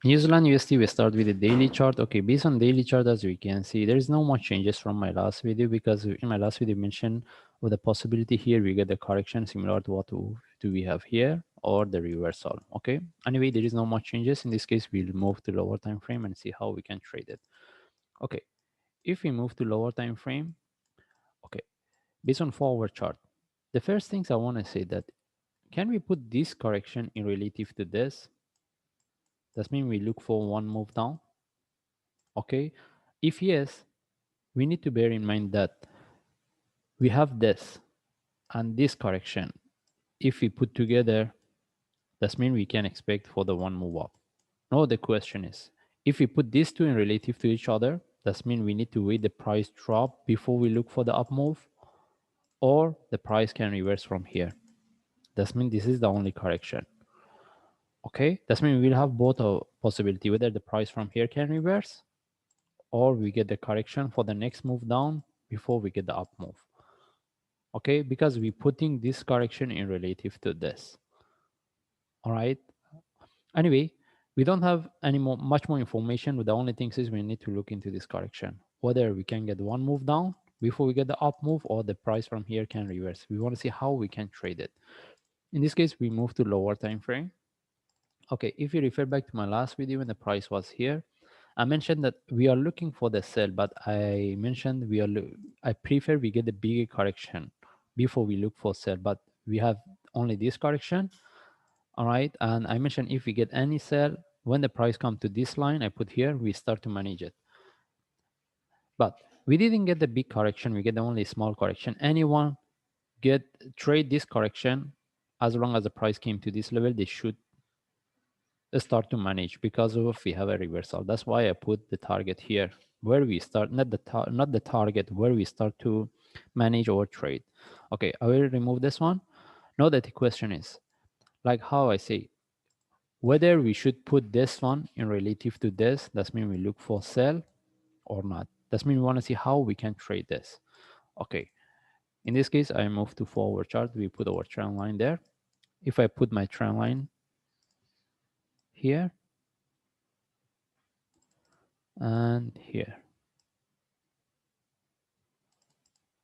New Zealand USD, we start with the daily chart. Okay, based on daily chart, as we can see, there is no much changes from my last video, because in my last video mentioned with the possibility here we get the correction similar to what do we have here, or the reversal. Okay, anyway, there is no much changes. In this case, we'll move to lower time frame and see how we can trade it. Okay, if we move to lower time frame, okay, based on forward chart, the first things I want to say that, can we put this correction in relative to this? That means we look for one move down. Okay, if yes, we need to bear in mind that we have this and this correction. If we put together, that means we can expect for the one move up. Now the question is, if we put these two in relative to each other, that means we need to wait the price drop before we look for the up move, or the price can reverse from here. That means this is the only correction. Okay, that means we'll have both a possibility, whether the price from here can reverse, or we get the correction for the next move down before we get the up move. Okay, because we're putting this correction in relative to this. All right, anyway, we don't have much more information, but the only thing is we need to look into this correction, whether we can get one move down before we get the up move, or the price from here can reverse. We want to see how we can trade it. In this case, we move to lower time frame. Okay, if you refer back to my last video when the price was here, I mentioned that we are looking for the sell, but I mentioned I prefer we get the bigger correction before we look for sell, but we have only this correction. All right, and I mentioned if we get any sell, when the price comes to this line I put here, we start to manage it. But we didn't get the big correction, we get the only small correction. Anyone trade this correction, as long as the price came to this level, they should start to manage, because of we have a reversal. That's why I put the target here, where we start, not the target, where we start to manage or trade. Okay, I will remove this one. Now that the question is, like how I say, whether we should put this one in relative to this, that means we look for sell or not. That means we want to see how we can trade this. Okay, in this case, I move to forward chart. We put our trend line there. If I put my trend line here and here,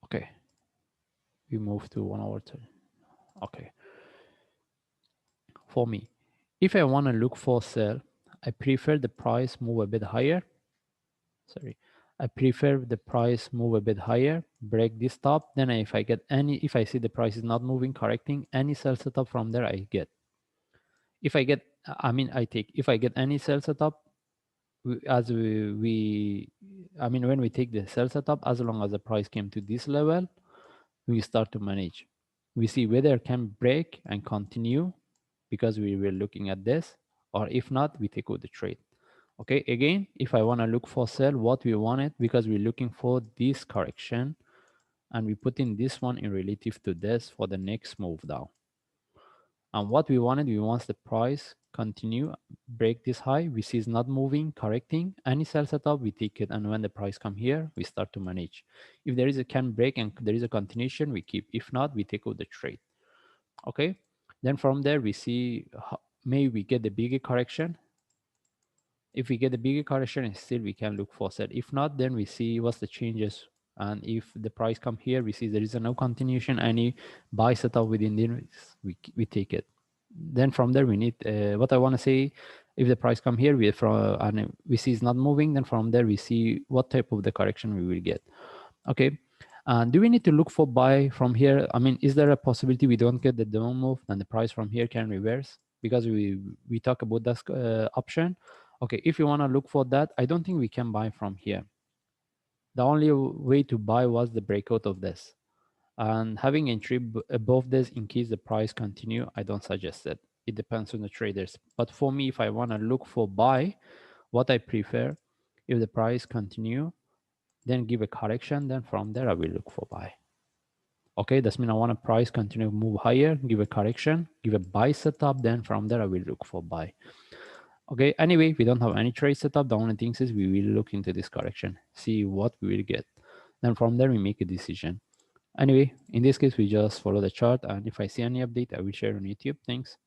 okay, we move to 1 hour. Okay, for me, if I want to look for sell, I prefer the price move a bit higher. Sorry, I prefer the price move a bit higher, break this top. Then if I see the price is not moving, correcting, any sell setup from there I get. If I get, if I get any sell setup, when we take the sell setup, as long as the price came to this level, we start to manage. We see whether it can break and continue, because we were looking at this, or if not, we take out the trade. Okay, again, if I want to look for sell, what we wanted, because we're looking for this correction, and we put in this one in relative to this for the next move down. And what we want the price continue, break this high, we see it's not moving, correcting, any sell setup, we take it, and when the price come here, we start to manage. If there is a can break and there is a continuation, we keep. If not, we take out the trade. Okay, then from there we see maybe we get the bigger correction. If we get the bigger correction, still we can look for sell. If not, then we see what's the changes, and if the price come here, we see there is no continuation, any buy setup within this, we take it. Then from there we need what I want to say, if the price come here, and we see it's not moving, then from there we see what type of the correction we will get. Okay, and do we need to look for buy from here? I mean, is there a possibility we don't get the down move and the price from here can reverse? Because we talk about this option. Okay, if you want to look for that, I don't think we can buy from here. The only way to buy was the breakout of this, and having entry above this in case the price continue, I don't suggest it. It depends on the traders. But for me, if I want to look for buy, what I prefer, if the price continue, then give a correction, then from there I will look for buy. Okay, that's mean I want a price continue to move higher, give a correction, give a buy setup, then from there I will look for buy. Okay, anyway, we don't have any trade setup. The only thing is we will look into this correction, see what we will get. Then from there we make a decision. Anyway, in this case, we just follow the chart, and if I see any update, I will share on YouTube. Thanks.